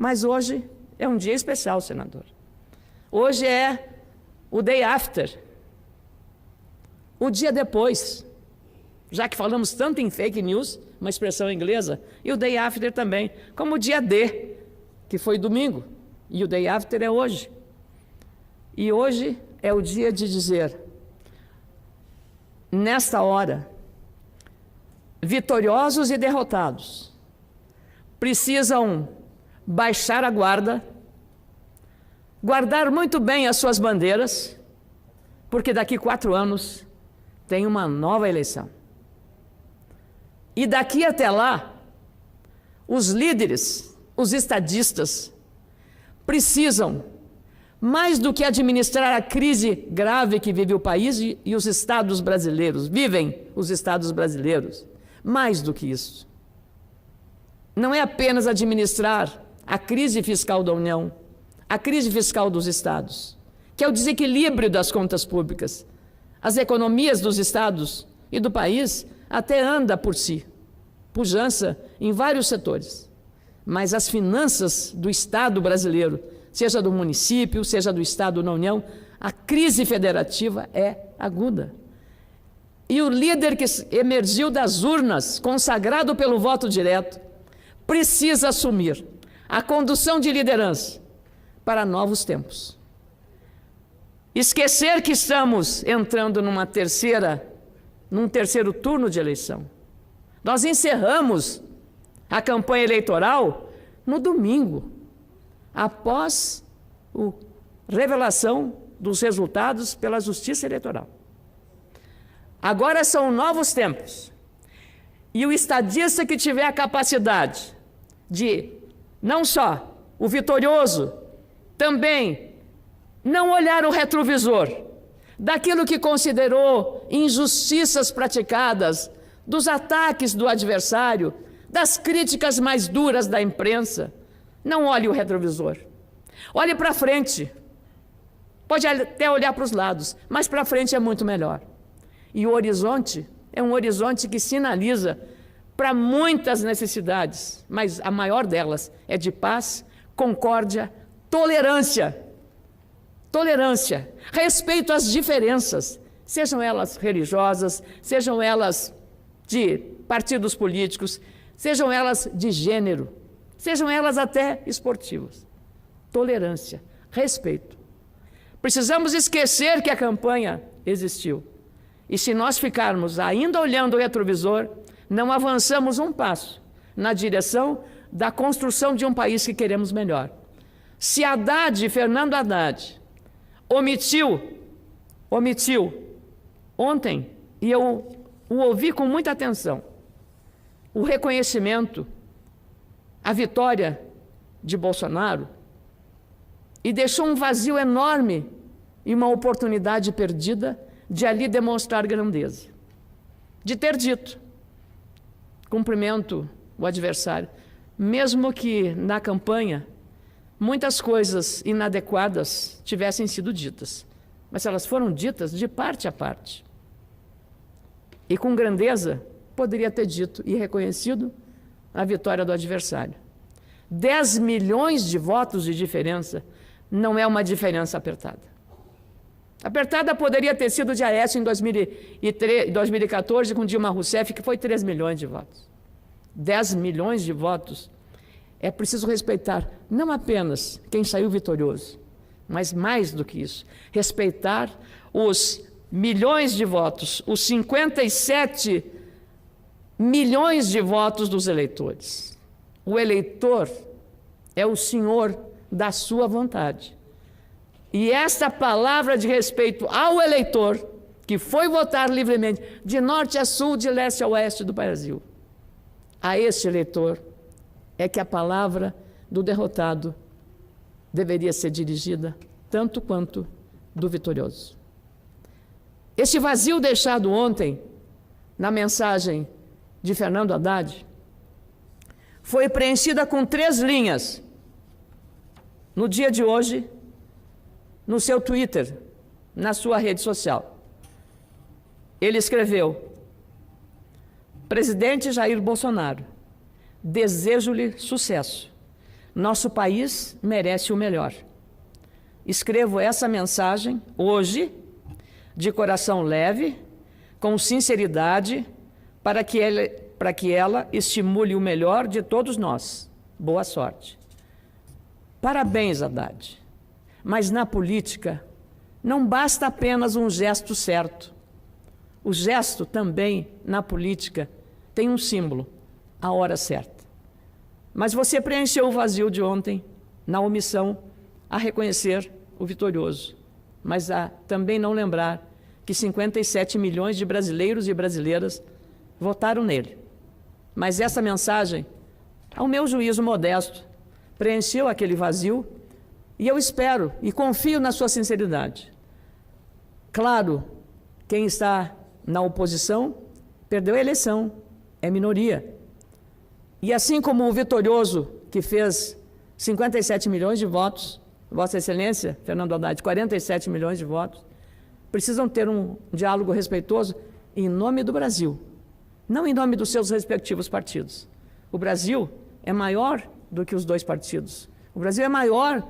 Mas hoje é um dia especial, senador. Hoje é o day after, o dia depois, já que falamos tanto em fake news, uma expressão inglesa, e o day after também, como o dia D, que foi domingo, e o day after é hoje. E hoje é o dia de dizer, nesta hora, vitoriosos e derrotados precisam baixar a guarda, guardar muito bem as suas bandeiras, porque daqui 4 anos tem uma nova eleição. E daqui até lá, os líderes, os estadistas, precisam, mais do que administrar a crise grave que vive o país e os estados brasileiros, vivem os estados brasileiros, mais do que isso. Não é apenas administrar a crise fiscal da União, a crise fiscal dos estados, que é o desequilíbrio das contas públicas. As economias dos estados e do país até anda por si, pujança em vários setores. Mas as finanças do Estado brasileiro, seja do município, seja do Estado na União, a crise federativa é aguda. E o líder que emergiu das urnas, consagrado pelo voto direto, precisa assumir a condução de liderança para novos tempos. Esquecer que estamos entrando num terceiro turno de eleição. Nós encerramos a campanha eleitoral no domingo, após a revelação dos resultados pela Justiça Eleitoral. Agora são novos tempos. E o estadista que tiver a capacidade de, não só o vitorioso, também não olhar o retrovisor daquilo que considerou injustiças praticadas, dos ataques do adversário, das críticas mais duras da imprensa, não olhe o retrovisor. Olhe para frente. Pode até olhar para os lados, mas para frente é muito melhor. E o horizonte é um horizonte que sinaliza para muitas necessidades, mas a maior delas é de paz, concórdia, tolerância. Tolerância, respeito às diferenças, sejam elas religiosas, sejam elas de partidos políticos, sejam elas de gênero, sejam elas até esportivas. Tolerância, respeito. Precisamos esquecer que a campanha existiu. E se nós ficarmos ainda olhando o retrovisor, não avançamos um passo na direção da construção de um país que queremos melhor. Se Fernando Haddad, omitiu ontem, e eu o ouvi com muita atenção, o reconhecimento, a vitória de Bolsonaro, e deixou um vazio enorme e uma oportunidade perdida de ali demonstrar grandeza. De ter dito, cumprimento o adversário, mesmo que na campanha muitas coisas inadequadas tivessem sido ditas, mas elas foram ditas de parte a parte. E com grandeza poderia ter dito e reconhecido a vitória do adversário. 10 milhões de votos de diferença não é uma diferença apertada. Apertada poderia ter sido de Aécio em 2014 com Dilma Rousseff, que foi 3 milhões de votos. 10 milhões de votos. É preciso respeitar não apenas quem saiu vitorioso, mas mais do que isso, respeitar os milhões de votos, os 57 milhões de votos dos eleitores. O eleitor é o senhor da sua vontade. E esta palavra de respeito ao eleitor, que foi votar livremente, de norte a sul, de leste a oeste do Brasil, a este eleitor, é que a palavra do derrotado deveria ser dirigida tanto quanto do vitorioso. Este vazio deixado ontem na mensagem de Fernando Haddad foi preenchida com 3 linhas no dia de hoje, no seu Twitter, na sua rede social. Ele escreveu: Presidente Jair Bolsonaro, desejo-lhe sucesso Nosso país merece o melhor. Escrevo essa mensagem hoje, de coração leve, com sinceridade, para que ela estimule o melhor de todos nós. Boa sorte. Parabéns, Haddad. Mas na política, não basta apenas um gesto certo. O gesto também, na política, tem um símbolo, a hora certa. Mas você preencheu o vazio de ontem, na omissão a reconhecer o vitorioso, mas a também não lembrar que 57 milhões de brasileiros e brasileiras votaram nele. Mas essa mensagem, ao meu juízo modesto, preencheu aquele vazio e eu espero e confio na sua sinceridade. Claro, quem está na oposição perdeu a eleição, é minoria. E assim como o vitorioso, que fez 57 milhões de votos, Vossa Excelência, Fernando Haddad, 47 milhões de votos, precisam ter um diálogo respeitoso em nome do Brasil, não em nome dos seus respectivos partidos. O Brasil é maior do que os dois partidos. O Brasil é maior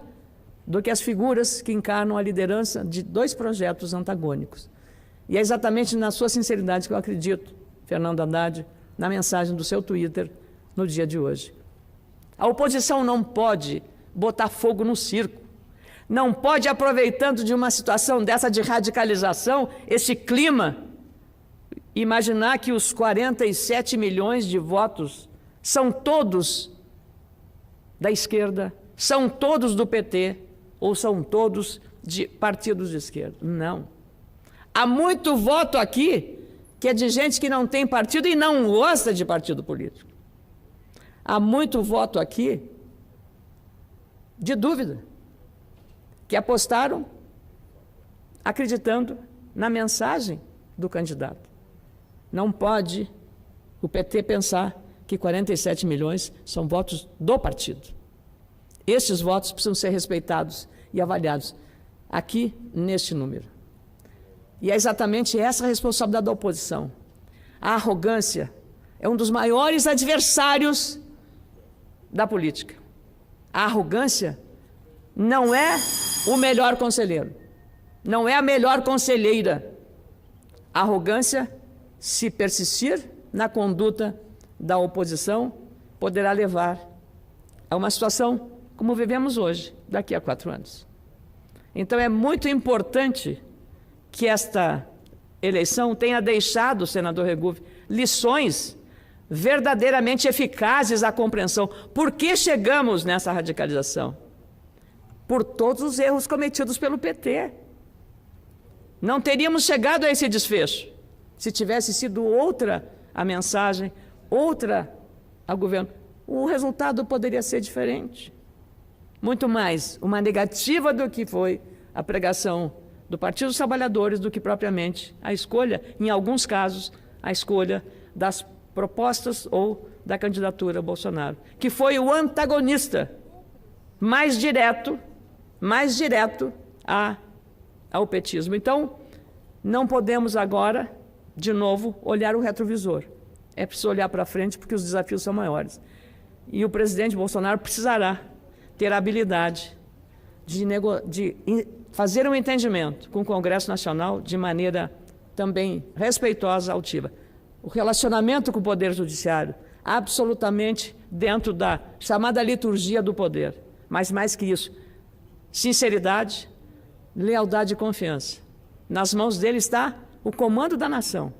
do que as figuras que encarnam a liderança de dois projetos antagônicos. E é exatamente na sua sinceridade que eu acredito, Fernando Haddad, na mensagem do seu Twitter no dia de hoje. A oposição não pode botar fogo no circo. Não pode, aproveitando de uma situação dessa de radicalização, esse clima, imaginar que os 47 milhões de votos são todos da esquerda, são todos do PT ou são todos de partidos de esquerda. Não. Há muito voto aqui que é de gente que não tem partido e não gosta de partido político. Há muito voto aqui de dúvida, que apostaram acreditando na mensagem do candidato. Não pode o PT pensar que 47 milhões são votos do partido. Esses votos precisam ser respeitados e avaliados aqui neste número. E é exatamente essa a responsabilidade da oposição. A arrogância é um dos maiores adversários da política. A arrogância não é o melhor conselheiro, não é a melhor conselheira. A arrogância, se persistir na conduta da oposição, poderá levar a uma situação como vivemos hoje, daqui a 4 anos. Então é muito importante que esta eleição tenha deixado, senador Regufe, lições verdadeiramente eficazes à compreensão. Por que chegamos nessa radicalização? Por todos os erros cometidos pelo PT. Não teríamos chegado a esse desfecho se tivesse sido outra a mensagem, outra ao governo. O resultado poderia ser diferente. Muito mais uma negativa do que foi a pregação do Partido dos Trabalhadores do que propriamente a escolha, em alguns casos, a escolha das propostas ou da candidatura Bolsonaro, que foi o antagonista mais direto ao petismo. Então, não podemos agora, de novo, olhar o retrovisor. É preciso olhar para frente porque os desafios são maiores. E o presidente Bolsonaro precisará ter a habilidade de fazer um entendimento com o Congresso Nacional de maneira também respeitosa, altiva. O relacionamento com o Poder Judiciário, absolutamente dentro da chamada liturgia do poder. Mas mais que isso, sinceridade, lealdade e confiança. Nas mãos dele está o comando da nação.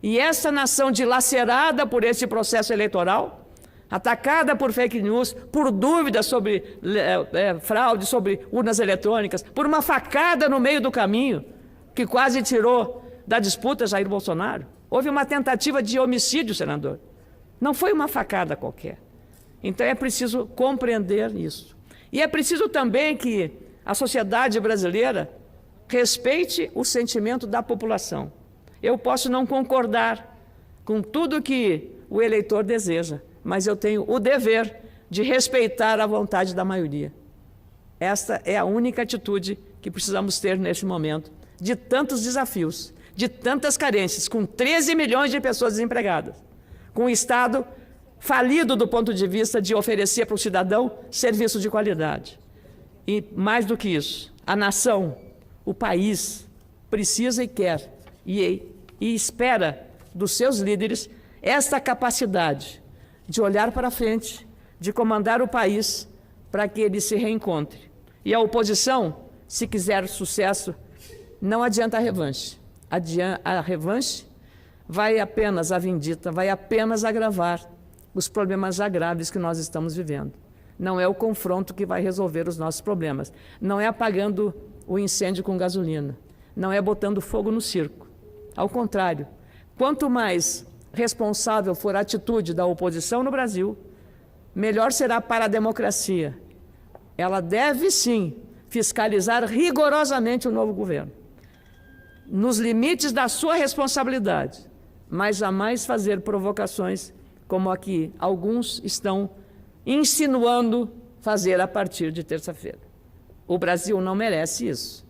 E essa nação dilacerada por esse processo eleitoral, atacada por fake news, por dúvidas sobre fraude, sobre urnas eletrônicas, por uma facada no meio do caminho, que quase tirou da disputa Jair Bolsonaro. Houve uma tentativa de homicídio, senador. Não foi uma facada qualquer. Então é preciso compreender isso. E é preciso também que a sociedade brasileira respeite o sentimento da população. Eu posso não concordar com tudo que o eleitor deseja, mas eu tenho o dever de respeitar a vontade da maioria. Esta é a única atitude que precisamos ter neste momento, de tantos desafios, de tantas carências, com 13 milhões de pessoas desempregadas, com o Estado falido do ponto de vista de oferecer para o cidadão serviço de qualidade. E, mais do que isso, a nação, o país, precisa e quer e espera dos seus líderes esta capacidade de olhar para frente, de comandar o país para que ele se reencontre. E a oposição, se quiser sucesso, não adianta a revanche. A revanche vai apenas, a vindita, vai apenas agravar os problemas já graves que nós estamos vivendo. Não é o confronto que vai resolver os nossos problemas. Não é apagando o incêndio com gasolina. Não é botando fogo no circo. Ao contrário, quanto mais responsável for a atitude da oposição no Brasil, melhor será para a democracia. Ela deve, sim, fiscalizar rigorosamente o novo governo, nos limites da sua responsabilidade, mas jamais fazer provocações como a que alguns estão insinuando fazer a partir de terça-feira. O Brasil não merece isso.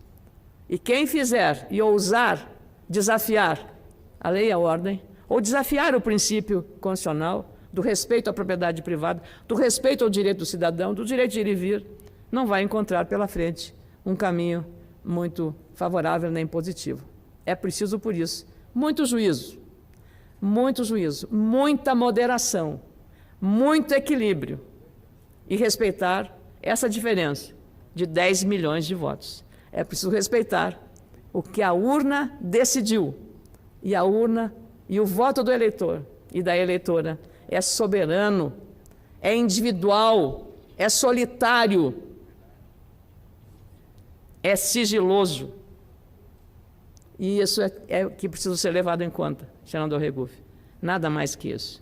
E quem fizer e ousar desafiar a lei e a ordem, ou desafiar o princípio constitucional do respeito à propriedade privada, do respeito ao direito do cidadão, do direito de ir e vir, não vai encontrar pela frente um caminho muito favorável nem positivo. É preciso, por isso, muito juízo, muita moderação, muito equilíbrio e respeitar essa diferença de 10 milhões de votos. É preciso respeitar o que a urna decidiu. E a urna e o voto do eleitor e da eleitora é soberano, é individual, é solitário, é sigiloso. E isso é o que precisa ser levado em conta, senador Regufe. Nada mais que isso.